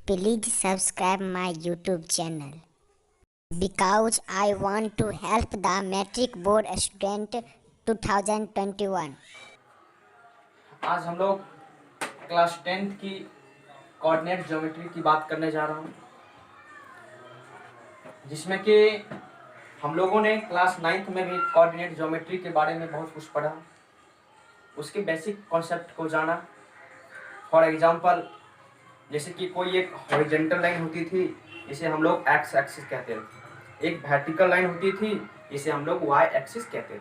Please subscribe my YouTube channel because I want to help the Matric Board student 2021. आज हम लोग class 10th की coordinate geometry की बात करने जा रहा हूँ, जिसमें कि हम लोगों ने क्लास 9th में भी कोऑर्डिनेट ज्योमेट्री के बारे में बहुत कुछ पढ़ा, उसके बेसिक कॉन्सेप्ट को जाना। फॉर एग्जांपल, जैसे कि कोई एक हॉरिजॉन्टल लाइन होती थी, इसे हम लोग एक्स एक्सिस कहते थे। एक वर्टिकल लाइन होती थी, इसे हम लोग वाई एक्सिस कहते थे।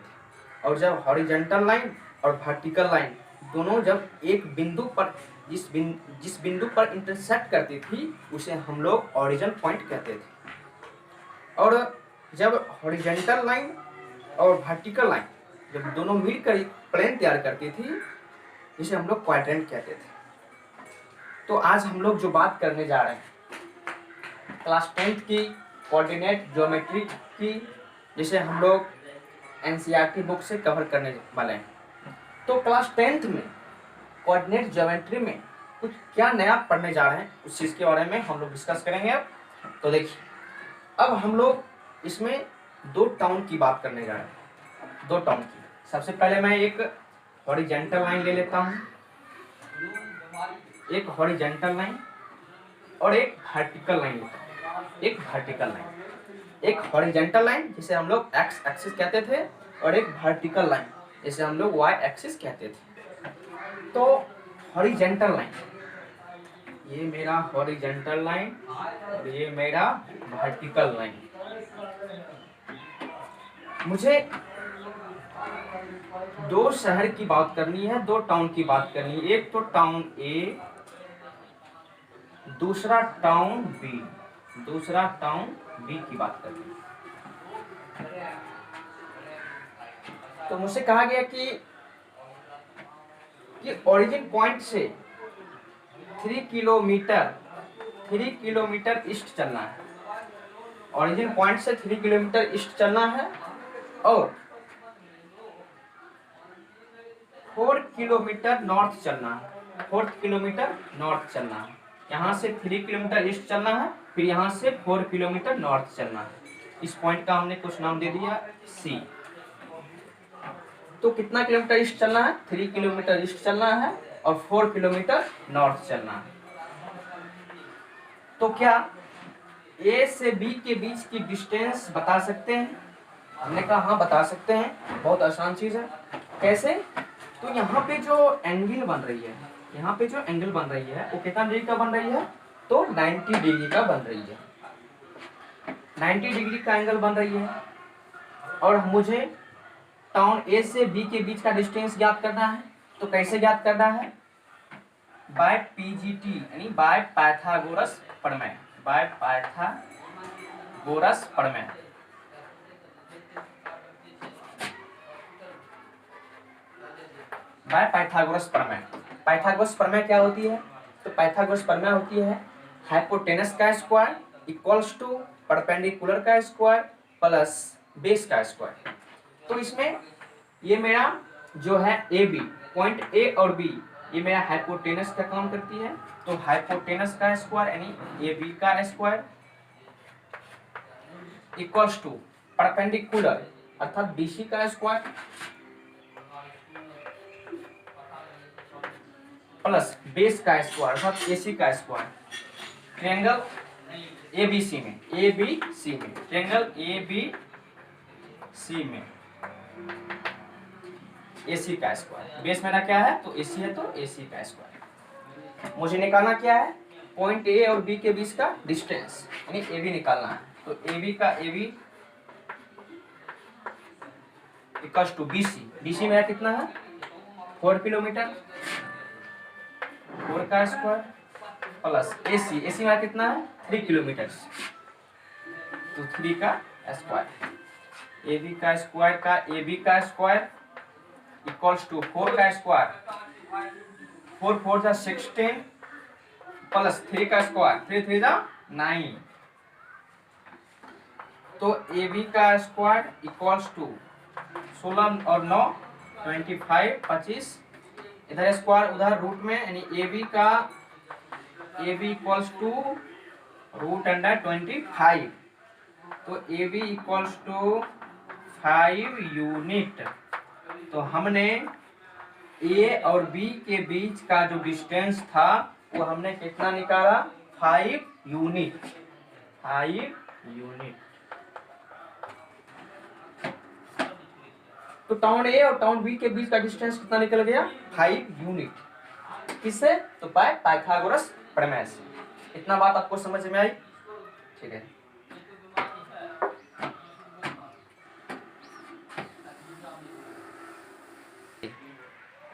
और जब हॉरिजॉन्टल लाइन और वर्टिकल लाइन दोनों जब एक बिंदु पर जिस बिंदु पर इंटरसेक्ट करती थी, उसे हम लोग ओरिजिन पॉइंट कहते थे। और जब हॉरिजॉन्टल लाइन और वर्टिकल लाइन जब दोनों मिलकर एक प्लेन तैयार करती थी, जिसे हम लोग क्वाड्रेंट कहते थे। तो आज हम लोग जो बात करने जा रहे हैं क्लास 10th की कोऑर्डिनेट ज्योमेट्री की, जिसे हम लोग एनसीईआरटी बुक से कवर करने वाले हैं। तो क्लास 10th में कोऑर्डिनेट ज्योमेट्री में कुछ क्या नया पढ़ने जा रहे हैं, उस चीज़ के बारे में हम लोग डिस्कस करेंगे। अब तो देखिए, अब हम लोग इसमें दो टर्म की बात करने जा रहे हैं। दो टर्म की, सबसे पहले मैं एक हॉरिजॉन्टल लाइन ले लेता हूँ, एक हॉरिजॉन्टल लाइन और एक वर्टिकल लाइन लेता हूँ। एक वर्टिकल लाइन, एक हॉरिजॉन्टल लाइन जिसे हम लोग एक्स एक्सिस कहते थे, और एक वर्टिकल लाइन जिसे हम लोग वाई एक्सिस कहते थे। तो हॉरिजॉन्टल लाइन, ये मेरा हॉरिजॉन्टल लाइन और ये मेरा वर्टिकल लाइन। मुझे दो शहर की बात करनी है, दो टाउन की बात करनी है। एक तो टाउन ए, दूसरा टाउन बी, दूसरा टाउन बी की बात करनी है। तो मुझसे कहा गया कि ओरिजिन पॉइंट से 3 किलोमीटर ईस्ट चलना है। ओरिजिन पॉइंट से 3 किलोमीटर ईस्ट चलना है और 4 किलोमीटर नॉर्थ चलना है। 4 किलोमीटर नॉर्थ चलना है। यहाँ से 3 किलोमीटर ईस्ट चलना है, फिर यहाँ से 4 किलोमीटर नॉर्थ चलना है। इस पॉइंट का हमने कुछ नाम दे दिया सी। तो कितना किलोमीटर ईस्ट चलना है? 3 किलोमीटर ईस्ट चलना है और 4 किलोमीटर नॉर्थ चलना है। तो क्या ए से बी के बीच की डिस्टेंस बता सकते हैं? हमने कहा हाँ, बता सकते हैं, बहुत आसान चीज है। कैसे? तो यहाँ पे जो एंगल बन रही है, यहाँ पे जो एंगल बन रही है वो कितना डिग्री का बन रही है? तो 90 डिग्री का बन रही है। 90 डिग्री का एंगल बन रही है। और मुझे टाउन ए से बी के बीच का डिस्टेंस ज्ञात करना है। तो कैसे ज्ञात करना है? बाय पीजीटी, यानी बाय पाइथागोरस प्रमेय। बाय पाइथागोरस प्रमेय। बाय पाइथागोरस प्रमेय। पाइथागोरस प्रमेय क्या होती है? तो पाइथागोरस प्रमेय होती है हाइपोटेनस का स्क्वायर इक्वल्स टू परपेंडिकुलर का स्क्वायर प्लस बेस का स्क्वायर। तो इसमें ये मेरा जो है ए बी, पॉइंट ए और बी, ये मेरा हाइपोटेनस का काम करती है। तो हाइपोटेनस का स्क्वायर यानी ए बी का स्क्वायर इक्वल्स टू परपेंडिकुलर अर्थात बी सी का स्क्वायर प्लस बेस का स्क्वायर अर्थात ए सी का square. Triangle A B C में, ट्रायंगल ए बी सी में ए सी का स्क्वायर। बेस मेरा क्या है? तो ए सी है, तो ए सी का स्क्वायर। मुझे निकालना क्या है? पॉइंट ए और बी के बीच का डिस्टेंस यानी ए बी निकालना है। तो ए बी का A B equals to B C. B C मेरा कितना है? 4 किलोमीटर, 4 का स्क्वायर प्लस ए सी, ए सी मेरा कितना है? 3 किलोमीटर, तो 3 का स्क्वायर। ए बी का स्क्वायर का ए बी का स्क्वायर इक्वल्स टू 4 का स्क्वायर, 4 4 जा 16 प्लस 3 का स्क्वायर, 3 3 जा 9। तो ए बी का स्क्वायर इक्वल्स टू 16 और 9 25, 25, इधर स्क्वायर उधर रूट में, यानी ए बी का ए बी इक्वल्स टू √25, तो A B equals to 5 unit. तो हमने ए और बी के बीच का जो डिस्टेंस था वो हमने कितना निकाला, 5 यूनिट, 5 यूनिट। तो टाउन ए और टाउन बी के बीच का डिस्टेंस कितना निकल गया, 5 यूनिट। किससे, तो पाइथागोरस प्रमेय से। इतना बात आपको समझ में आई, ठीक है।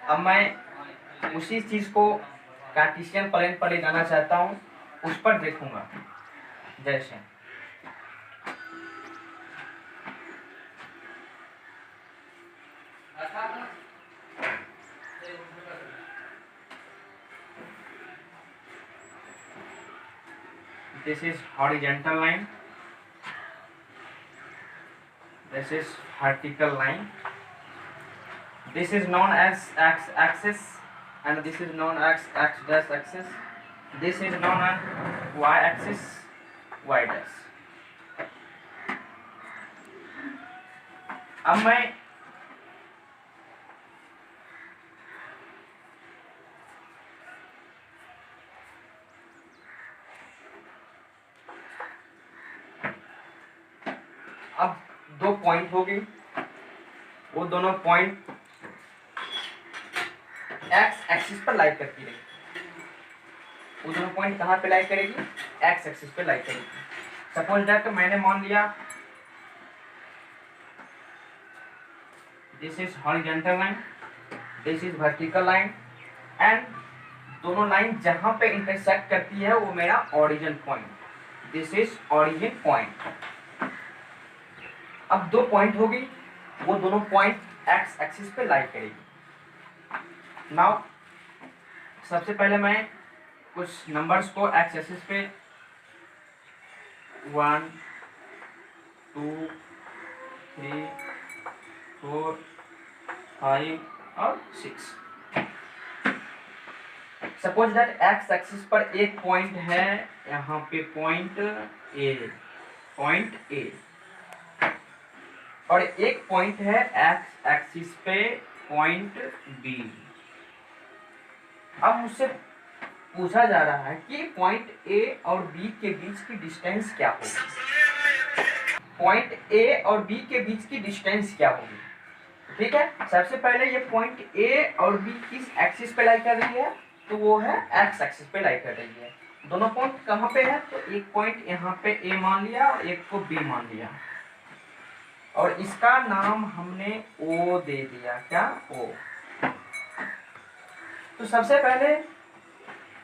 अब मैं उसी चीज को कार्टेशियन प्लेन पर ले जाना चाहता हूँ, उस पर देखूंगा। जैसे this is horizontal line, this is vertical line, this is known as x axis and this is known as x dash axis, this is known as y axis, y dash। अब मैं अब दो पॉइंट होगी, वो दोनों point x axis पर like करती रहेगी। वो दोनों पॉइंट कहाँ पे लाइक करेगी, एक्स एक्सिस पे लाइक करेगी। सपोज दैट मैंने मान लिया this is horizontal line, this is vertical line, and दोनों लाइन जहां पे इंटरसेक्ट करती है वो मेरा origin point, this is origin point. अब दो पॉइंट होगी, वो दोनों पॉइंट एक्स एक्सिस पे लाइक करेगी। नाउ सबसे पहले मैं कुछ नंबर्स को एक्स एक्सिस पे 1 2 3 4 5 और 6। सपोज दैट एक्स एक्सिस पर एक पॉइंट है, यहाँ पे पॉइंट ए, और एक पॉइंट है एक्स एक्सिस पे पॉइंट बी। अब मुझसे पूछा जा रहा है कि पॉइंट ए और बी के बीच की डिस्टेंस क्या होगी, पॉइंट ए और बी के बीच की डिस्टेंस क्या होगी। ठीक है, सबसे पहले ये पॉइंट ए और बी किस एक्सिस पे लाई कर रही है, तो वो है एक्स एक्सिस पे लाई कर रही है। दोनों पॉइंट कहाँ पे है, तो एक पॉइंट यहाँ पे ए मान लिया और एक को बी मान लिया, और इसका नाम हमने ओ दे दिया, क्या, ओ। तो सबसे पहले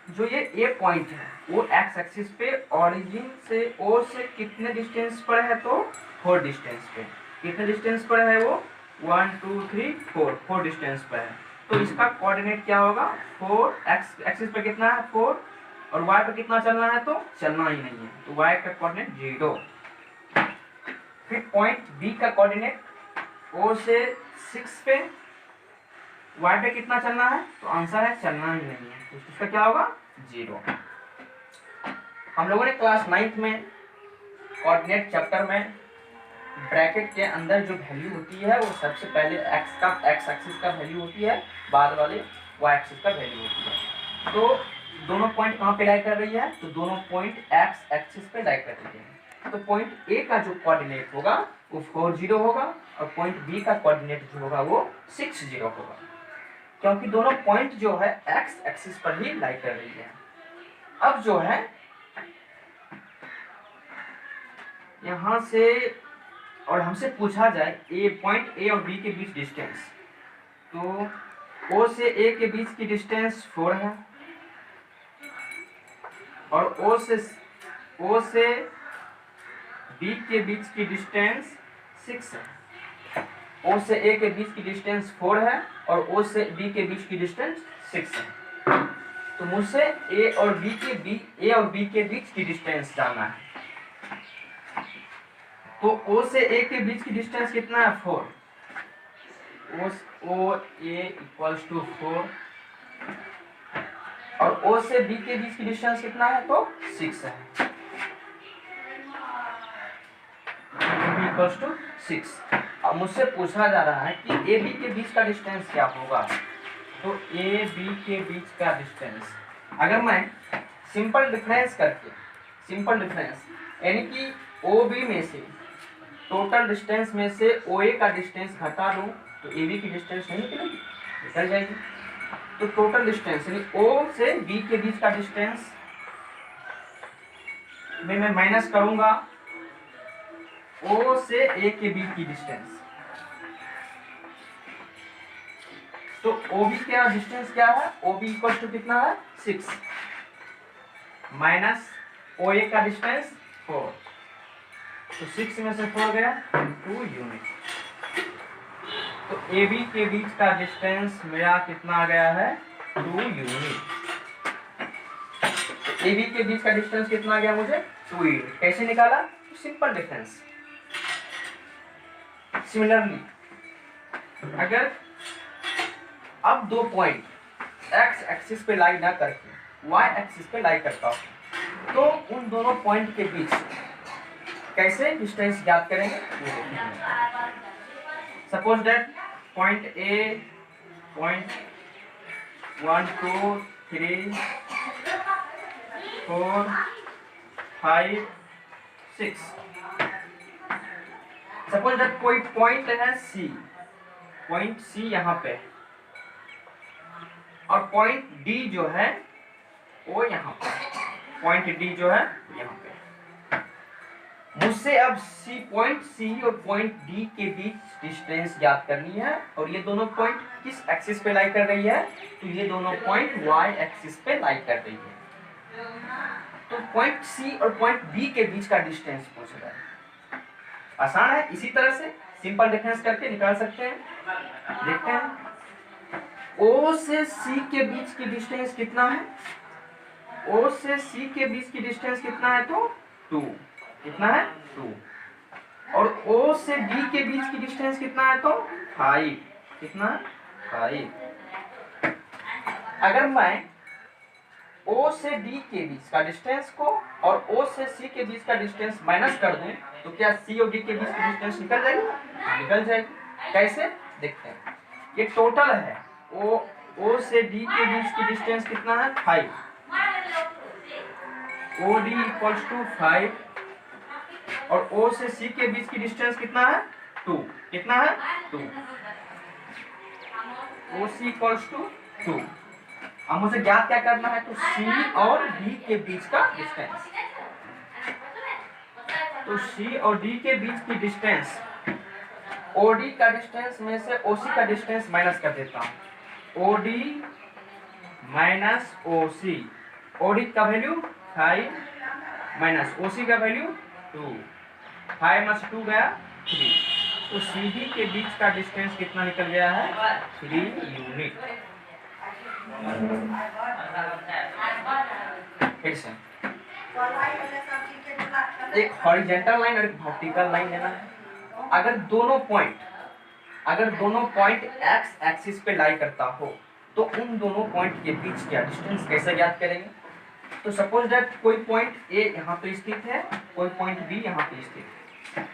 जो ये ए पॉइंट है वो एक्स एक्सिस पे ओरिजिन से ओ से कितने डिस्टेंस पर है, तो 4 डिस्टेंस पे। कितने डिस्टेंस पर है वो, 1 2 3 4 डिस्टेंस पर है। तो इसका कोऑर्डिनेट क्या होगा, 4, एक्स एक्सिस पे कितना है 4, और वाई पे कितना चलना है, तो चलना ही नहीं है, तो वाई का कोऑर्डिनेट 0। फिर पॉइंट बी का कोऑर्डिनेट ओ से 6 पे, वाई पे कितना चलना है, तो आंसर है चलना ही नहीं है, तो इसका क्या होगा, 0। हम लोगों ने क्लास 9th में कोऑर्डिनेट चैप्टर में ब्रैकेट के अंदर जो वैल्यू होती है वो सबसे पहले एक्स एक्सिस का वैल्यू होती है, बाद वाले वाई एक्सिस का वैल्यू होती है। तो दोनों पॉइंट कहाँ पे लाई कर रही है, तो दोनों पॉइंट एक्स एक्सिस पे लाई कर रही है। तो पॉइंट ए का जो कोऑर्डिनेट होगा वो 40 होगा, और पॉइंट बी का कोऑर्डिनेट जो होगा वो 60 होगा, क्योंकि दोनों पॉइंट जो है एक्स एक्सिस पर ही लाई कर रही है। अब जो है यहां से, और हमसे पूछा जाए ए पॉइंट ए और बी के बीच डिस्टेंस, तो ओ से ए के बीच की डिस्टेंस 4 है, और ओ से बी के बीच की डिस्टेंस 6 है। ओ से ए के बीच की डिस्टेंस 4 है और ओ से बी के बीच की डिस्टेंस 6 है। तो मुझसे ए और बी के बीच की डिस्टेंस जानना है। तो ओ से ए के बीच की डिस्टेंस कितना है, 4। ओ ए इक्वल्स टू 4, और O से B के बीच की डिस्टेंस कितना है, तो 6 है, इक्वल्स टू 6। अब मुझसे पूछा जा रहा है कि ए बी के बीच का डिस्टेंस क्या होगा। तो ए बी के बीच का डिस्टेंस अगर मैं सिंपल डिफरेंस करके, सिंपल डिफरेंस यानी कि ओ बी में से टोटल डिस्टेंस में से ओ ए का डिस्टेंस घटा दूं तो ए बी की डिस्टेंस नहीं निकलेगी, निकल जाएगी। तो टोटल डिस्टेंस यानी ओ से बी के बीच का डिस्टेंस में मैं माइनस करूंगा ओ से ए के बीच की डिस्टेंस। तो ओ बी का डिस्टेंस क्या है, ओ बी इक्वल टू कितना है, 6 माइनस ओ ए का डिस्टेंस 4। तो 6 में से 4 गया 2 यूनिट। तो ए बी के बीच का डिस्टेंस मेरा कितना आ गया है, 2 यूनिट। ए बी के बीच का डिस्टेंस कितना आ गया मुझे, 2 यूनिट। कैसे निकाला, तो सिंपल डिफरेंस। सिमिलरली अगर अब दो पॉइंट एक्स एक्सिस पे लाई ना करके वाई एक्सिस पे लाई करता हूं तो उन दोनों पॉइंट के बीच कैसे डिस्टेंस ज्ञात करेंगे। Suppose that point A, point 1 2 3 4 5 6। Suppose that कोई पॉइंट है सी, पॉइंट सी यहाँ पे और पॉइंट डी जो है वो यहाँ पे, पॉइंट डी जो है यहाँ पे। मुझसे अब सी, पॉइंट सी और पॉइंट डी के बीच डिस्टेंस ज्ञात करनी है और ये दोनों पॉइंट किस एक्सिस पे लाई कर रही है, तो ये दोनों पॉइंट वाई एक्सिस पे लाई कर रही है। तो पॉइंट सी और पॉइंट बी के बीच का डिस्टेंस पूछ रहा है। आसान है, इसी तरह से सिंपल डिफरेंस करके निकाल सकते हैं। देखते हैं O से C के बीच की डिस्टेंस कितना है, O से C के बीच की डिस्टेंस कितना है, तो 2, कितना है 2। और O से D के बीच की डिस्टेंस कितना है, तो 5, कितना है 5। अगर मैं O से D के बीच का डिस्टेंस को और O से C के बीच का डिस्टेंस माइनस कर दूं तो क्या C और D के बीच की डिस्टेंस निकल जाएगी, निकल जाएगी। कैसे, देखते हैं। ये टोटल है, O से D के बीच की डिस्टेंस कितना है, 5। OD इक्वल्स टू 5 और O से C के बीच की डिस्टेंस कितना है, 2, कितना है 2। OC equals to 2। अब मुझे ज्ञात क्या करना है, तो C और D के बीच का डिस्टेंस। तो C और D के बीच की डिस्टेंस, OD का डिस्टेंस में से OC का डिस्टेंस माइनस कर देता हूँ। OD माइनस OC, OD का वैल्यू 5 माइनस OC का वैल्यू 2, 5 में 2 गया 3। तो CD के बीच का डिस्टेंस कितना निकल गया है, 3 यूनिट। फिर से एक हॉरिजॉन्टल लाइन और एक वर्टिकल लाइन लेना है। अगर दोनों पॉइंट एक्स एक्सिस पे लाई करता हो तो उन दोनों पॉइंट के बीच का डिस्टेंस कैसे ज्ञात करेंगे। तो सपोज दैट कोई पॉइंट ए यहाँ पे स्थित है, कोई पॉइंट बी यहाँ पे स्थित है।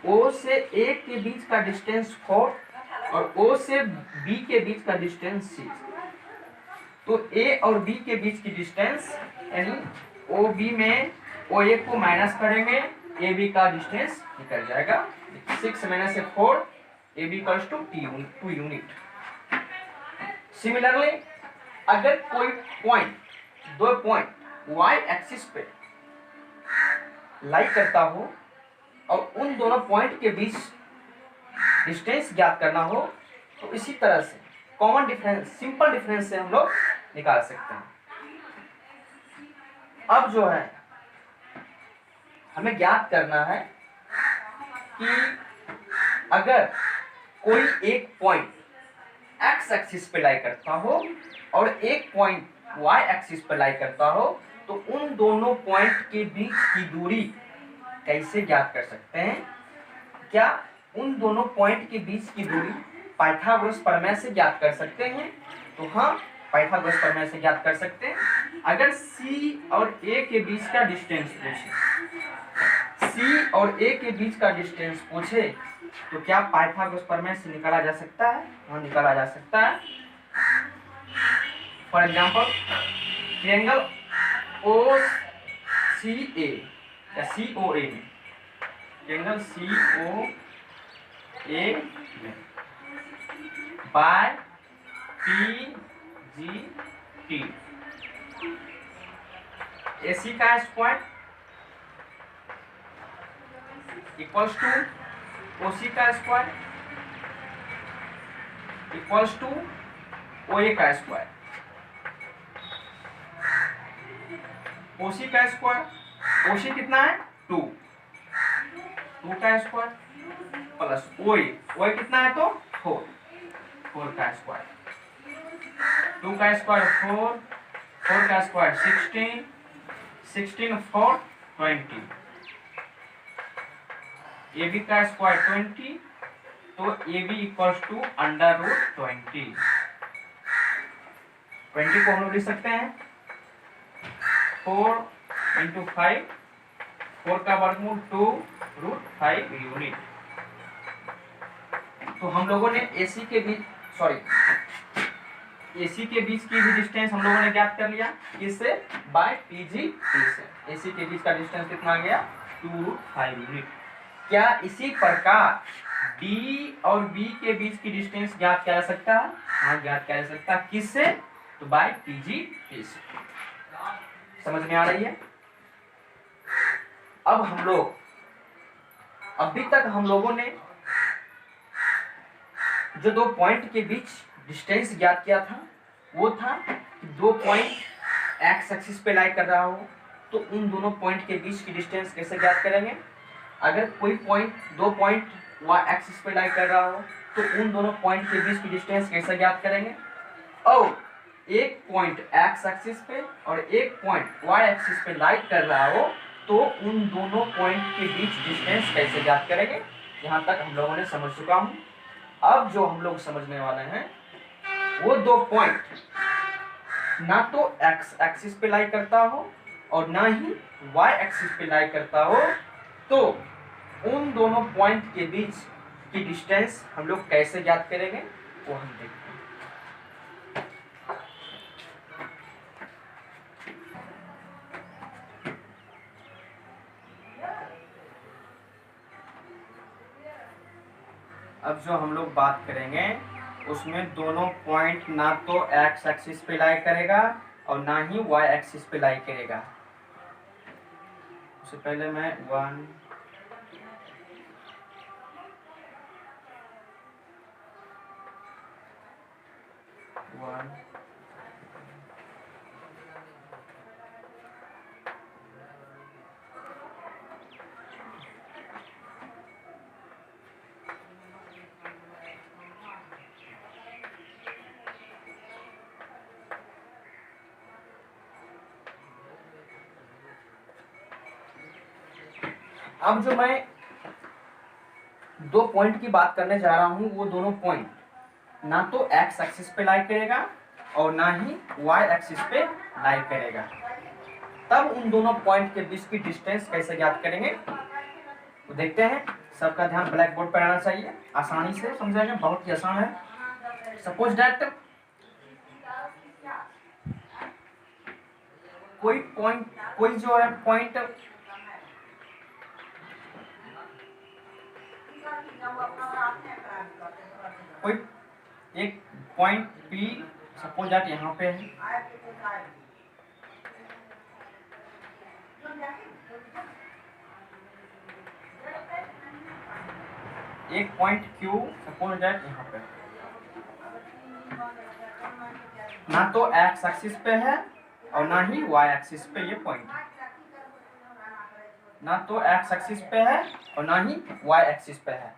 ओ से ए के बीच का डिस्टेंस 4 और ओ से बी के बीच का डिस्टेंस 6। तो ए और बी के बीच की डिस्टेंस यानी ओ बी में ओ ए को माइनस करेंगे, ए बी का डिस्टेंस निकल जाएगा 6 minus 4, A B equals to 2 unit. Similarly अगर कोई पॉइंट, दो पॉइंट वाई एक्सिस पे लाई करता हो और उन दोनों पॉइंट के बीच डिस्टेंस ज्ञात करना हो तो इसी तरह से कॉमन डिफरेंस, सिंपल डिफरेंस से हम लोग निकाल सकते हैं। अब जो है हमें ज्ञात करना है कि अगर कोई एक पॉइंट एक्स एक्सिस पे लाई करता हो और एक पॉइंट वाई एक्सिस पे लाई करता हो तो उन दोनों पॉइंट के बीच की दूरी कैसे ज्ञात कर सकते हैं। क्या उन दोनों पॉइंट के बीच की दूरी पाइथागोरस प्रमेय से ज्ञात कर सकते हैं। तो हाँ, पाइथागोरस प्रमेय से ज्ञात कर सकते हैं। अगर सी और ए के बीच का डिस्टेंस पूछे, सी और ए के बीच का डिस्टेंस पूछे तो क्या पाइथागोरस प्रमेय से निकाला जा सकता है? हाँ, निकाला जा सकता है। फॉर एग्जाम्पल ट्रायंगल ओ सी ए या सी ओ ए में, ट्रायंगल सी ओ ए में by P G T, A C का स्क्वायर इक्वल्स टू ओ सी का स्क्वायर इक्वल्स टू ओ ए का स्क्वायर, ओ सी का स्क्वायर, ओ सी कितना है 2, 2 का स्क्वायर प्लस ओ ए कितना है तो 4, 4 का स्क्वायर, 2 का स्क्वायर 4, 4 का स्क्वायर 16, 16 4 20, ए बी का स्क्वायर 20, तो A B equals to under root 20, 20 को हम लोग लिख सकते हैं 4 इंटू 5, 4 का वर्गमूल 2 रूट 5 यूनिट। तो हम लोगों ने एसी के बीच एसी के बीच की भी डिस्टेंस हम लोगों ने ज्ञात कर लिया इससे बाय पीजी टी से। एसी के बीच का डिस्टेंस कितना आ गया 2 रूट 5 यूनिट। क्या इसी प्रकार डी और बी के बीच की डिस्टेंस ज्ञात किया जा सकता है? हाँ, ज्ञात किया जा सकता है। किससे? तो बाय पीजी टी से। समझ में आ रही है? अब हम लोग अभी तक हम लोगों ने जो 2 पॉइंट के बीच डिस्टेंस ज्ञात किया था वो था कि 2 पॉइंट एक्स एक्सिस पे लाई कर रहा हो तो उन दोनों पॉइंट के बीच की डिस्टेंस कैसे ज्ञात करेंगे। अगर कोई पॉइंट 2 पॉइंट वाई एक्सिस पे लाई कर रहा हो तो उन दोनों पॉइंट के बीच की डिस्टेंस कैसे ज्ञात करेंगे। और एक पॉइंट एक्स एक्सिस पे और एक पॉइंट वाई एक्सिस पे लाई कर रहा हो तो उन दोनों पॉइंट के बीच डिस्टेंस कैसे ज्ञात करेंगे। यहाँ तक हम लोगों ने समझ चुका हूँ। अब जो हम लोग समझने वाले हैं वो 2 पॉइंट ना तो एक्स एक्सिस पे लाई करता हो और ना ही वाई एक्सिस पे लाई करता हो, तो उन दोनों पॉइंट के बीच की डिस्टेंस हम लोग कैसे ज्ञात करेंगे वो हम देखते हैं। अब जो हम लोग बात करेंगे उसमें दोनों पॉइंट ना तो एक्स एक्सिस पे लाई करेगा और ना ही वाई एक्सिस पे लाई करेगा। उससे पहले मैं 1 अब जो मैं 2 पॉइंट की बात करने जा रहा हूं वो दोनों पॉइंट ना तो एक्स एक्सिस पे लाई करेगा और ना ही वाई एक्सिस पे लाई करेगा। तब उन दोनों पॉइंट के बीच की डिस्टेंस कैसे ज्ञात करेंगे तो देखते हैं। सबका ध्यान ब्लैक बोर्ड पर आना चाहिए, आसानी से समझेंगे, बहुत ही आसान है। सपोज दैट कोई जो है पॉइंट कोई एक पॉइंट पी सपोज दैट यहाँ पे है, एक पॉइंट क्यू सपोज दैट यहाँ पे ना तो एक्स एक्सिस पे है और ना ही वाई एक्सिस पे ये पॉइंट है, ना तो एक्स एक्सिस पे है और ना ही वाई एक्सिस पे है।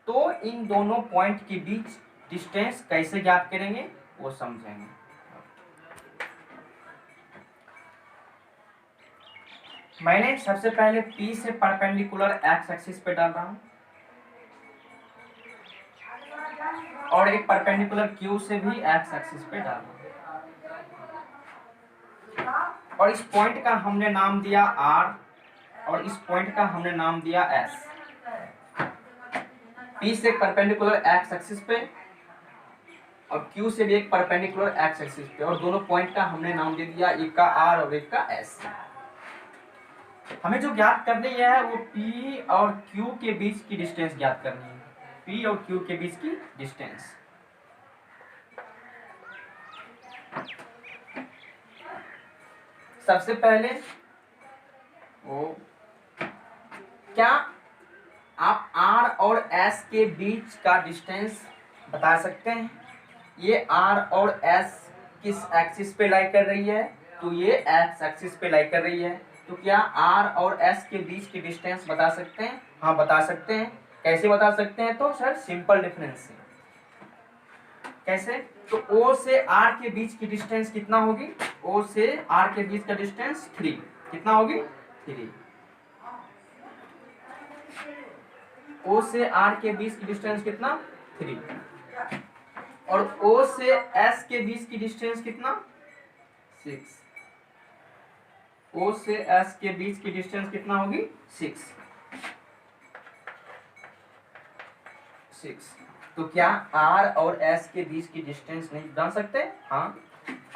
तो इन दोनों पॉइंट के बीच डिस्टेंस कैसे ज्ञात करेंगे वो समझेंगे। मैंने सबसे पहले P से परपेंडिकुलर एक्स एक्सिस पे डाल रहा हूं और एक परपेंडिकुलर Q से भी एक्स एक्सिस पे डाल रहा हूं। और इस पॉइंट का हमने नाम दिया R और इस पॉइंट का हमने नाम दिया S। P से परपेंडिकुलर एक्स एक्सिस पे और Q से भी एक परपेंडिकुलर एक्स एक्सिस पे, और दोनों पॉइंट का हमने नाम दे दिया, एक का R और एक का S। हमें जो ज्ञात करनी है वो P और Q के बीच की डिस्टेंस ज्ञात करनी है, P और Q के बीच की डिस्टेंस। सबसे पहले वो क्या आप R और S के बीच का डिस्टेंस बता सकते हैं? ये R और S किस एक्सिस पे लाई कर रही है? तो ये एक्स एक्सिस पे लाई कर रही है। तो क्या R और S के बीच की डिस्टेंस बता सकते हैं? हाँ बता सकते हैं। कैसे बता सकते हैं? तो सर सिंपल डिफरेंस से। कैसे? तो O से R के बीच की डिस्टेंस कितना होगी? O से R के बीच का डिस्टेंस 3। कितना होगी? 3। O से R के बीच की डिस्टेंस कितना? 3। और O से S के बीच की डिस्टेंस कितना? 6। O से S के बीच की डिस्टेंस कितना होगी? 6। तो क्या R और S के बीच की डिस्टेंस नहीं जान सकते? हाँ,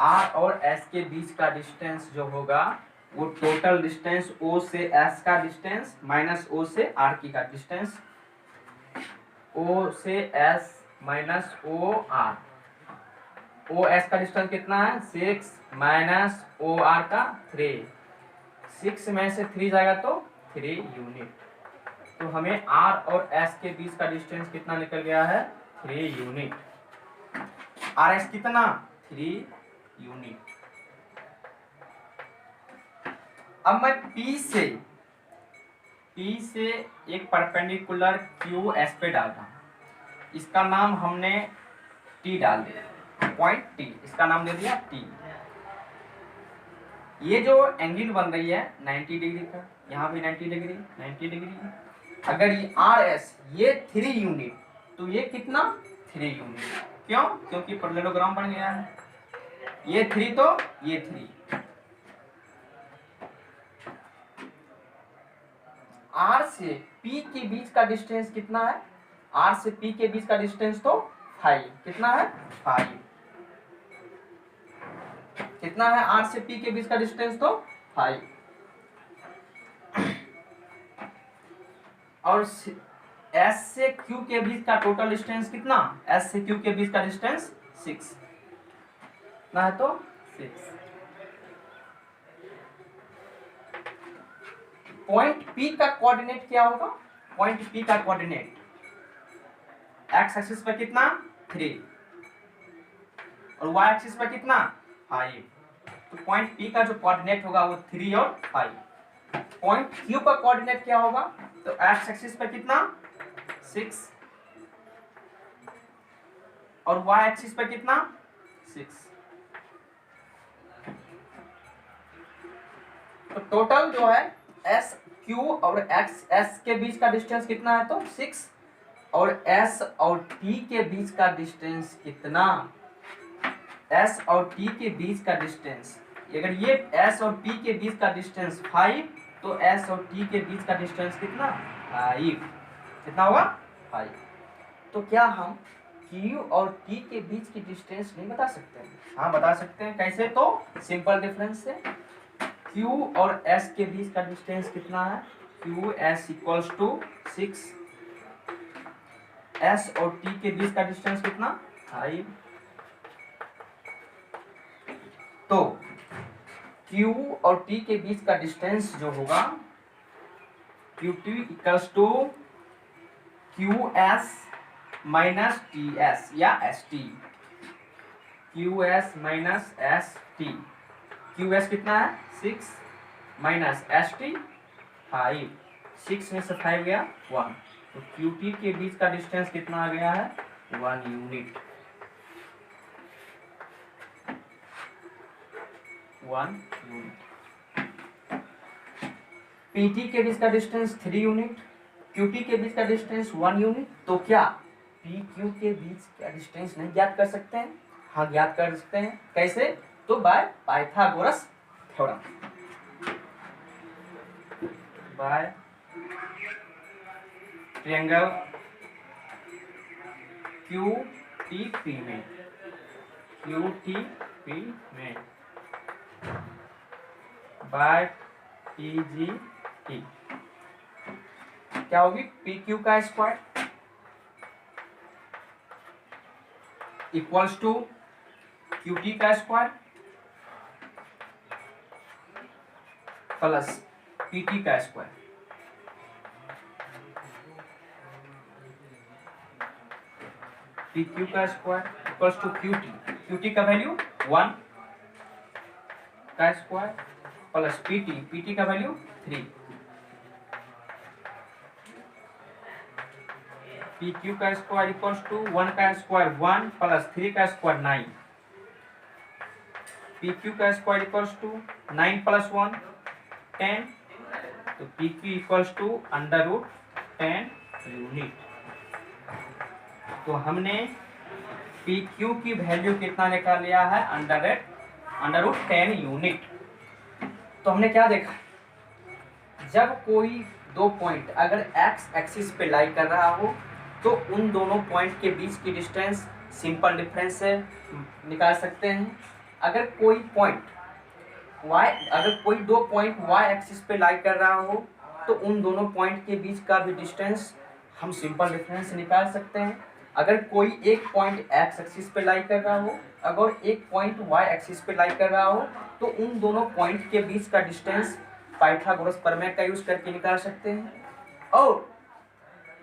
R और S के बीच का डिस्टेंस जो होगा वो टोटल डिस्टेंस O से S का डिस्टेंस माइनस O से R की का डिस्टेंस, O से S minus O R। O S का डिस्टेंस कितना है? 6 माइनस O R का 3। 6 में से 3 जाएगा तो 3 यूनिट। तो हमें R और S के बीच का डिस्टेंस कितना निकल गया है? 3 यूनिट। RS कितना? 3 यूनिट। अब मैं P से एक परपेंडिकुलर QS पे डाल रहा हूं। इसका नाम हमने T डाल दिया, पॉइंट T, इसका नाम दे दिया T। ये जो एंगल बन रही है 90 डिग्री का, यहाँ भी 90 डिग्री 90 डिग्री। अगर ये RS ये 3 यूनिट, तो ये कितना? 3 यूनिट। क्यों? क्योंकि पैरेललोग्राम बन गया है। ये 3 तो ये 3। R से P के बीच का डिस्टेंस कितना है? R से P के बीच का डिस्टेंस तो 5। कितना है? 5। कितना है R से P के बीच का डिस्टेंस? तो 5। और S से Q के बीच का टोटल डिस्टेंस कितना? S से Q के बीच का डिस्टेंस 6। कितना है? तो 6। पॉइंट P का कोऑर्डिनेट क्या होगा? पॉइंट P का कोऑर्डिनेट x एक्सिस पर कितना? 3 और y एक्सिस पर कितना? 5। तो पॉइंट P का जो कोऑर्डिनेट होगा वो 3 और 5। पॉइंट Q का कोऑर्डिनेट क्या होगा? तो x एक्सिस पर कितना? 6 और y एक्सिस पर कितना? 6। तो टोटल जो है एस क्यू और एक्स एस के बीच का डिस्टेंस कितना है? तो 6। और एस और टी के बीच का डिस्टेंस कितना? एस और टी के बीच का डिस्टेंस, अगर ये एस और टी के बीच का डिस्टेंस 5, तो एस और टी के बीच का डिस्टेंस कितना? 5। कितना होगा? 5। तो क्या हम क्यू और टी के बीच की डिस्टेंस नहीं बता सकते हैं? हाँ बता सकते हैं। कैसे? तो सिंपल डिफरेंस से। Q और S के बीच का डिस्टेंस कितना है? QS equals to 6। S और T के बीच का डिस्टेंस कितना? 5। तो Q और T के बीच का डिस्टेंस जो होगा QT equals to QS minus TS या ST। QS minus ST। QS कितना है? 6 माइनस ST 5। 6 में से 5 गया 1। तो QT के बीच का डिस्टेंस कितना आ गया है? 1 यूनिट। 1 यूनिट। PT के बीच का डिस्टेंस 3 यूनिट, QT के बीच का डिस्टेंस 1 यूनिट। तो क्या PQ के बीच का डिस्टेंस नहीं ज्ञात कर सकते हैं? हाँ ज्ञात कर सकते हैं। कैसे? तो बाय पाइथागोरस थोड़ा बाय ट्रायंगल QTP में बाय TGT क्या होगी PQ का स्क्वायर इक्वल्स टू QT का स्क्वायर प्लस PT का स्क्वायर। PQ का स्क्वायर इक्वल्स टू QT का वैल्यू 1 का स्क्वायर प्लस PT का वैल्यू 3। PQ का स्क्वायर इक्वल्स टू 1 का स्क्वायर 1 प्लस 3 का स्क्वायर 9। PQ का स्क्वायर इक्वल्स टू 9 प्लस 1 10। तो PQ इक्वल्स टू √10 यूनिट। तो हमने PQ की वैल्यू कितना निकाल लिया है √10 यूनिट। तो हमने क्या देखा, जब कोई दो पॉइंट अगर x एक्सिस पे लाई कर रहा हो तो उन दोनों पॉइंट के बीच की डिस्टेंस सिंपल डिफरेंस से निकाल सकते हैं। अगर कोई दो पॉइंट y एक्सिस पे लाई कर रहा हो तो उन दोनों पॉइंट के बीच का भी डिस्टेंस हम सिंपल डिफरेंस से निकाल सकते हैं। अगर कोई एक पॉइंट x एक्सिस पे लाई कर रहा हो, अगर एक पॉइंट y एक्सिस पे लाई कर रहा हो तो उन दोनों पॉइंट के बीच का डिस्टेंस पाइथागोरस प्रमेय का यूज करके निकाल सकते हैं। और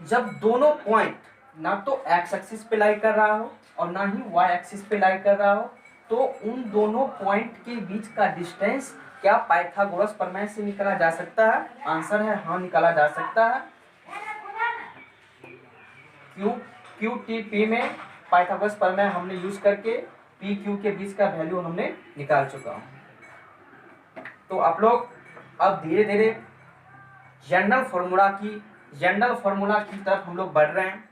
जब दोनों पॉइंट ना तो x एक्सिस पे लाई कर रहा हो और ना ही y एक्सिस पे लाई कर रहा हो तो उन दोनों पॉइंट के बीच का डिस्टेंस क्या पाइथागोरस प्रमेय से निकाला जा सकता है? आंसर है हाँ, निकाला जा सकता है। QTP में पाइथागोरस प्रमेय हमने यूज करके PQ के बीच का वैल्यू हमने निकाल चुका हूं। तो आप लोग अब धीरे धीरे जनरल फार्मूला की तरफ हम लोग बढ़ रहे हैं।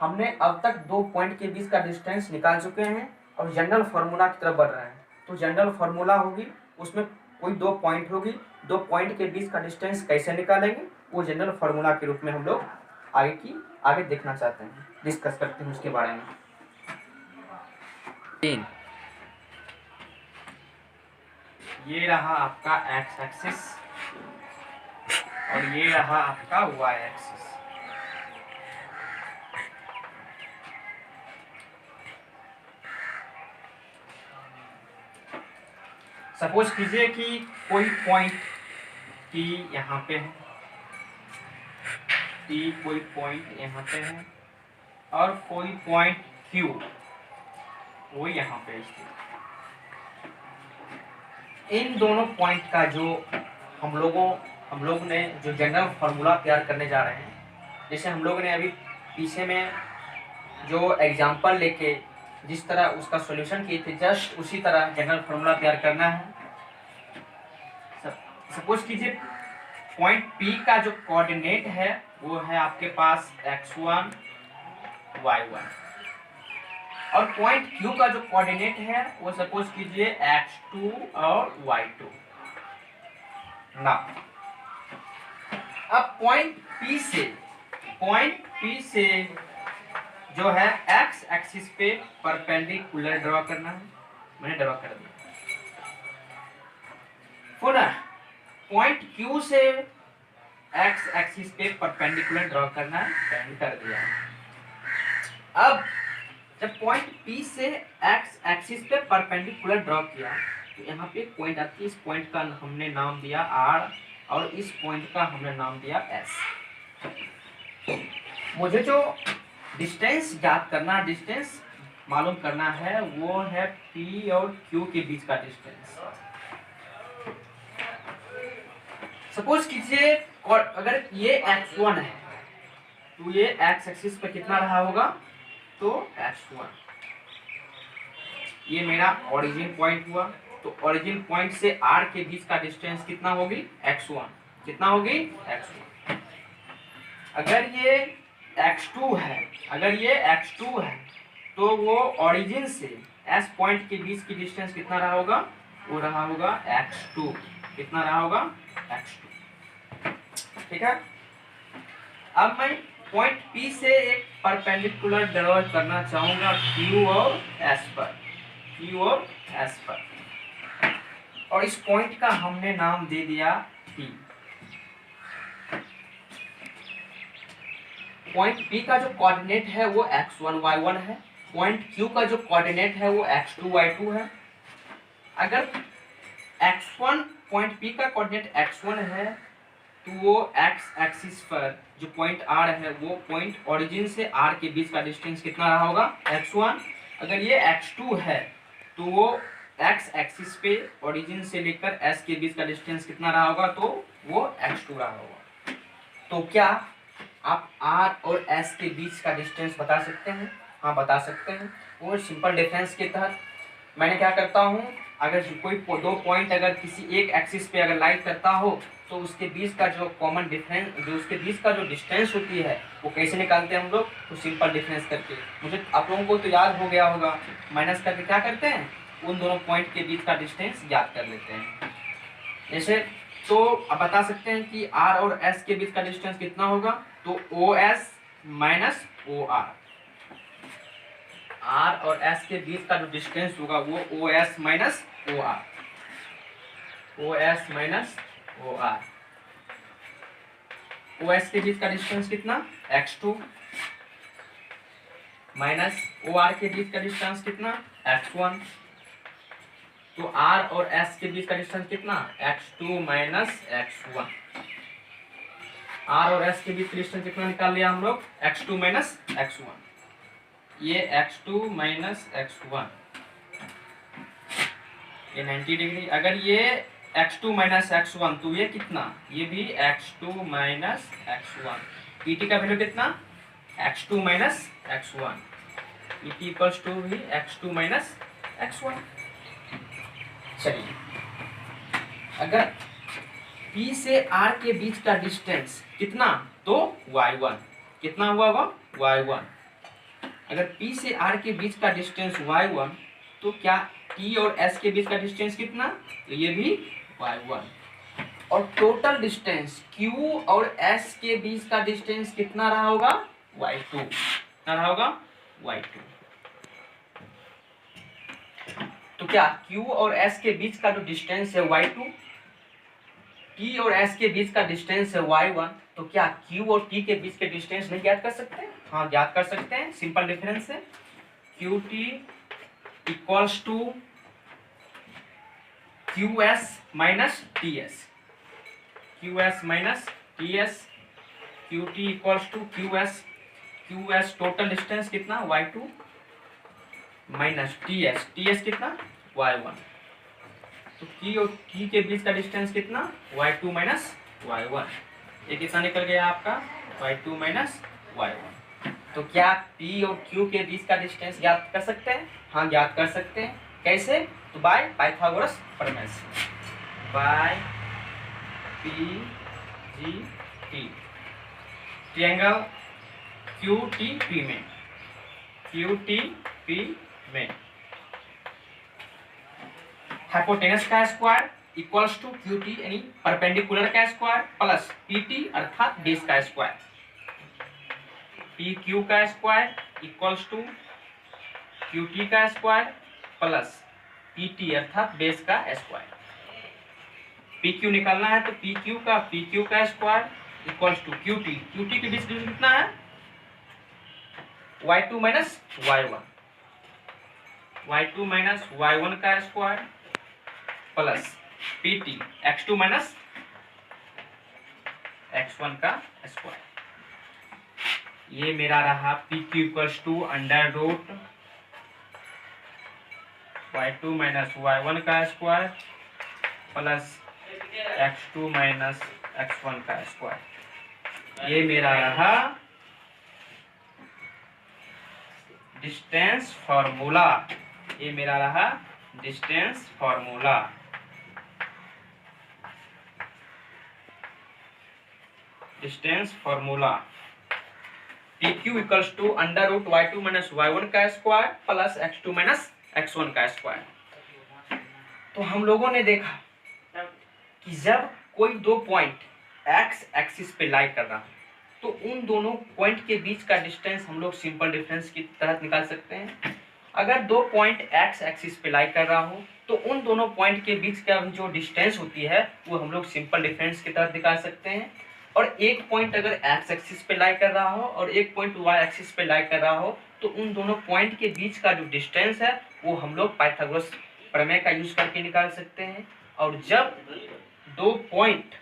हमने अब तक दो पॉइंट के बीच का डिस्टेंस निकाल चुके हैं और जनरल फार्मूला की तरफ बढ़ रहे हैं। तो जनरल फार्मूला होगी, उसमें कोई दो पॉइंट होगी, दो पॉइंट के बीच का डिस्टेंस कैसे निकालेंगे वो जनरल फार्मूला के रूप में हम लोग आगे देखना चाहते हैं, डिस्कस करते हैं उसके बारे में। ये रहा आपका x एक्सिस और ये रहा आपका y एक्सिस। सपोज कीजिए कि कोई पॉइंट T यहाँ पे है, कोई पॉइंट यहाँ पे है और कोई पॉइंट Q वो यहाँ पे स्थित। इन दोनों पॉइंट का जो हम लोग ने जो जनरल फार्मूला तैयार करने जा रहे हैं, जैसे हम लोगों ने अभी पीछे में जो एग्जांपल लेके जिस तरह उसका सॉल्यूशन किए थे, जस्ट उसी तरह जनरल फार्मूला तैयार करना है। सपोज कीजिए पॉइंट P का जो कोऑर्डिनेट है वो है आपके पास x1 y1 और पॉइंट Q का जो कोऑर्डिनेट है वो सपोज कीजिए x2 और y2 ना। अब पॉइंट P से जो है x एक्सिस पे परपेंडिकुलर ड्रॉ करना है, मैंने ड्रॉ कर दिया। पुनः पॉइंट Q से x एक्सिस पे परपेंडिकुलर ड्रॉ करना है, मैंने कर दिया। अब जब पॉइंट P से x एक्सिस पे परपेंडिकुलर ड्रॉ किया तो यहाँ पे एक पॉइंट आती है, इस पॉइंट का हमने नाम दिया R और इस पॉइंट का हमने नाम दिया S। मुझे जो डिस्टेंस मालूम करना है वो है P और Q के बीच का डिस्टेंस। सपोज कीजिए और अगर ये x1 है तो ये x एक्सिस पे कितना रहा होगा, तो x1। ये मेरा ओरिजिन पॉइंट हुआ, तो ओरिजिन पॉइंट से R के बीच का डिस्टेंस कितना होगी, x1। कितना होगी, x1। अगर ये x2 है तो वो ओरिजिन से S पॉइंट के बीच की डिस्टेंस कितना रहा होगा, वो रहा होगा x2। कितना रहा होगा? x2। ठीक है। अब मैं पॉइंट P से एक परपेंडिकुलर ड्रॉ करना चाहूंगा Q और S पर, Q और S पर, और इस पॉइंट का हमने नाम दे दिया P। पॉइंट P का जो कोऑर्डिनेट है वो x1 y1 है, पॉइंट Q का जो कोऑर्डिनेट है वो x2 y2 है। अगर x1 पॉइंट P का कोऑर्डिनेट x1 है तो वो x एक्सिस पर जो पॉइंट R है वो पॉइंट ओरिजिन से R के बीच का डिस्टेंस कितना रहा होगा? x1। अगर ये x2 है तो वो x एक्सिस पे ओरिजिन से लेकर S के बीच का डिस्टेंस कितना रहा होगा? तो वो x2 रहा होगा। तो क्या आप R और S के बीच का डिस्टेंस बता सकते हैं? हाँ, बता सकते हैं। वो सिंपल डिफरेंस के तहत मैंने क्या करता हूँ, अगर कोई दो पॉइंट अगर किसी एक एक्सिस पे अगर लाइट करता हो तो उसके बीच का जो कॉमन डिफरेंस, जो उसके बीच का जो डिस्टेंस होती है वो कैसे निकालते हैं हम लोग? तो सिंपल डिफरेंस करके। मुझे आप लोगों को तो याद हो गया होगा, माइनस करके क्या करते हैं, उन दोनों पॉइंट के बीच का डिस्टेंस ज्ञात कर लेते हैं। जैसे तो अब बता सकते हैं कि R और S के बीच का डिस्टेंस कितना होगा? तो OS माइनस OR। R और S के बीच का जो डिस्टेंस होगा वो OS minus OR, OS minus OR। OS के बीच का डिस्टेंस कितना? x2 माइनस OR के बीच का डिस्टेंस कितना? x1। तो R और S के बीच का डिस्टेंस कितना? x2 minus x1। R और S के बीच का डिस्टेंस कितना निकाल लिया हम लोग? x2 minus x1। ये x2 माइनस x1, ये 90 डिग्री। अगर ये x2 माइनस x1 तो ये कितना? ये भी x2 माइनस x1। PT का वैल्यू कितना? x2 minus x1। PT equals to भी x2 माइनस x1। चलिए, अगर P से R के बीच का डिस्टेंस कितना? तो y1। कितना हुआ वो? y1। अगर P से R के बीच का डिस्टेंस y1 तो क्या T और S के बीच का डिस्टेंस कितना? तो ये भी y1। और टोटल डिस्टेंस Q और S के बीच का डिस्टेंस कितना रहा होगा? y2। कितना रहा होगा? y2। तो क्या Q और S के बीच का जो डिस्टेंस है y2, T और S के बीच का डिस्टेंस है y1, तो क्या Q और T के बीच के डिस्टेंस नहीं ज्ञात कर सकते? हाँ, ज्ञात कर सकते हैं। सिंपल डिफरेंस है, QT equals to QS minus TS, QS minus TS। QT equals to QS, QS total distance कितना? y2 माइनस TS, TS कितना? y1। तो T और T के बीच का डिस्टेंस कितना? y2 minus y1। ये कितना निकल गया आपका? y2 minus y1। तो क्या P और Q के बीच का डिस्टेंस ज्ञात कर सकते हैं? हाँ, ज्ञात कर सकते हैं। कैसे? तो बाय पाइथागोरस प्रमेय से, बाय PGT। ट्रायंगल QTP में, QTP में हाइपोटेनस का स्क्वायर इक्वल्स टू QT यानी परपेंडिकुलर का स्क्वायर प्लस PT अर्थात बेस का स्क्वायर, PQ का स्क्वायर इक्वल्स टू QT का स्क्वायर प्लस PT अर्थात बेस का स्क्वायर। PQ निकालना है तो PQ का square equals to QT, QT के बीच कितना है? y2 minus y1, y2 minus y1 का square plus PT x2 minus x1 का स्क्वायर। ये मेरा रहा PQ equals to under root y2 minus y1 का square plus x2 minus x1 का स्क्वायर। ये मेरा रहा डिस्टेंस फॉर्मूला। ये मेरा रहा distance formula. Distance formula PQ equals to under root y2 minus y1 का square plus x2 minus x1 का स्क्वायर। तो हम लोगों ने देखा कि जब कोई दो पॉइंट एक्स एक्सिस पे लाई कर रहा है तो उन दोनों पॉइंट के बीच का डिस्टेंस हम लोग सिंपल डिफरेंस की तहत निकाल सकते हैं। अगर दो पॉइंट एक्स एक्सिस पे लाई कर रहा हो तो उन दोनों पॉइंट के बीच का जो डिस्टेंस होती है वो हम लोग सिंपल डिफरेंस की तहत निकाल सकते हैं। और एक पॉइंट अगर एक्स एक्सिस पे लाई कर रहा हो और एक पॉइंट वाई एक्सिस पे लाई कर रहा हो तो उन दोनों पॉइंट के बीच का जो डिस्टेंस है वो हम लोग पाइथागोरस प्रमेय का यूज करके निकाल सकते हैं। और जब दो पॉइंट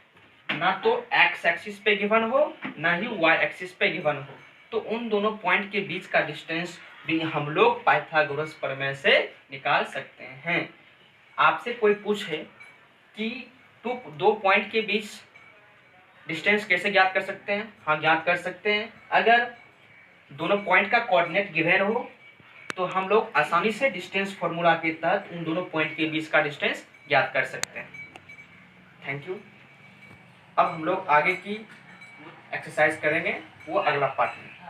ना तो एक्स एक्सिस पे गिवन हो ना ही वाई एक्सिस पे गिवन हो तो उन दोनों पॉइंट के बीच का डिस्टेंस भी हम लोग पाइथागोरस प्रमेय से निकाल सकते हैं। आपसे कोई पूछे कि दो पॉइंट के बीच डिस्टेंस कैसे ज्ञात कर सकते हैं? हाँ, ज्ञात कर सकते हैं। अगर दोनों पॉइंट का कोऑर्डिनेट गिवन हो तो हम लोग आसानी से डिस्टेंस फॉर्मूला के तहत उन दोनों पॉइंट के बीच का डिस्टेंस ज्ञात कर सकते हैं। Thank you. अब हम लोग आगे की एक्सरसाइज करेंगे, वो अगला पार्ट में।